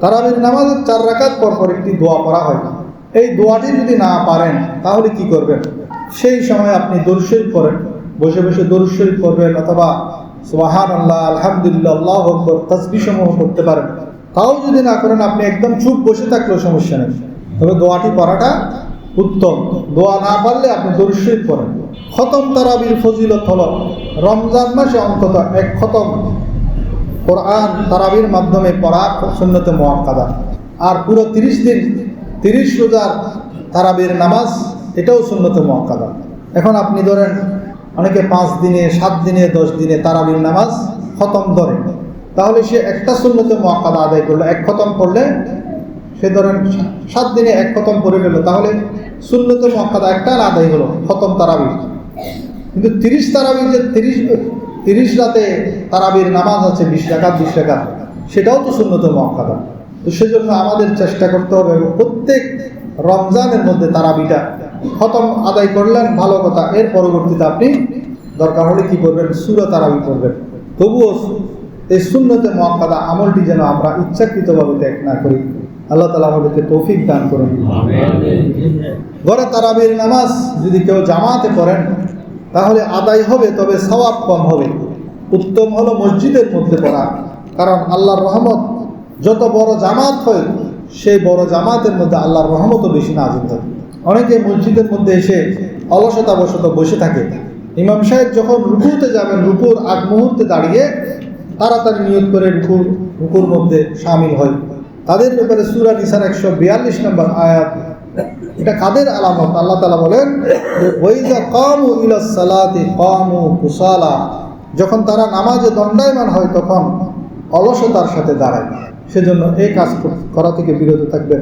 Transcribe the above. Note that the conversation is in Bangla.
তারাবির নামাজের 4 রাকাত পর পর একটি দোয়া পড়া হয়। এই দোয়াটি যদি না পারেন তাহলে কি করবেন? সেই সময় আপনি দরুদ শরীফ পড়েন, বসে বসে দরুদ শরীফ পড়বেন, অথবা সুবহানাল্লাহ, আলহামদুলিল্লাহ, আল্লাহু আকবার তাসবিহ সমূহ পড়তে পারেন। তাও যদি না করেন, আপনি একদম চুপ বসে থাকলেও সমস্যা নেই, তবে দোয়াটি পড়াটা উত্তম। দোয়া না পারলে আপনি দরুদ শরীফ পড়েন। খতম তারাবির ফজিলত হলো রমজান মাসে অন্তত 1 খতম কোরআন তারাবির মাধ্যমে পড়া সুন্নতে মুআক্কাদা। আর পুরো 30 দিন 30 রোজার তারাবির নামাজ, এটাও সুন্নতে মুআক্কাদা। এখন আপনি ধরেন অনেকে 5 দিনে, 7 দিনে, 10 দিনে তারাবির নামাজ খতম ধরে, তাহলে সে একটা সুন্নতে মুআক্কাদা আদায় করলো। 1 খতম করলে সে ধরেন 7 দিনে 1 খতম পড়ে গেল, তাহলে সুন্নতে মুআক্কাদা একটা আদায় হলো, খতম তারাবি। কিন্তু 30 তারাবি, যে 30 রাতে তারাবির নামাজ আছে 20 রাকাত, সেটাও তো সুন্নতে মুআক্কাদা। তো সেজন্য আমাদের চেষ্টা করতে হবে এবং প্রত্যেক রমজানের মধ্যে তারাবিটা খতম আদায় করলেন, ভালো কথা। এর পরবর্তীতে আপনি দরকার হলে কি করবেন? সূরা তারাবি পড়বেন। তবুও এই সুন্নতে মুআক্কাদা আমলটি যেন আমরা ইচ্ছাকৃতভাবে ত্যাগ না করি। আল্লাহ তাআলা আমাদেরকে তৌফিক দান করুন। ঘরে তারাবির নামাজ যদি কেউ জামাতে পড়েন তাহলে আদায় হবে, তবে সওয়াব কম হবে। উত্তম হলো মসজিদের মধ্যে পড়া, কারণ আল্লাহর রহমত যত বড় জামাত হয়, সেই বড় জামাতের মধ্যে আল্লাহর রহমতও বেশি নাযিল হয়। অনেকে মসজিদের মধ্যে এসে অলসতাবশত বসে থাকে। ইমাম সাহেব যখন রুকুতে যাবেন, রুকুর আগ মুহূর্তে দাঁড়িয়ে তাড়াতাড়ি নিয়ত করে রুকুর মধ্যে শামিল হয়। তাদের ব্যাপারে সূরা নিসার 142 নম্বর আয়াত, এটা কাদের আলামত? আল্লাহ তাআলা বলেন, ওয়াইযা কামু ইলাস সালাতি কামু কুসালা, যখন তারা নামাজে দণ্ডায়মান হয় তখন অলসতার সাথে দাঁড়ায়। সেজন্য এই কাজ করা থেকে বিরত থাকবেন।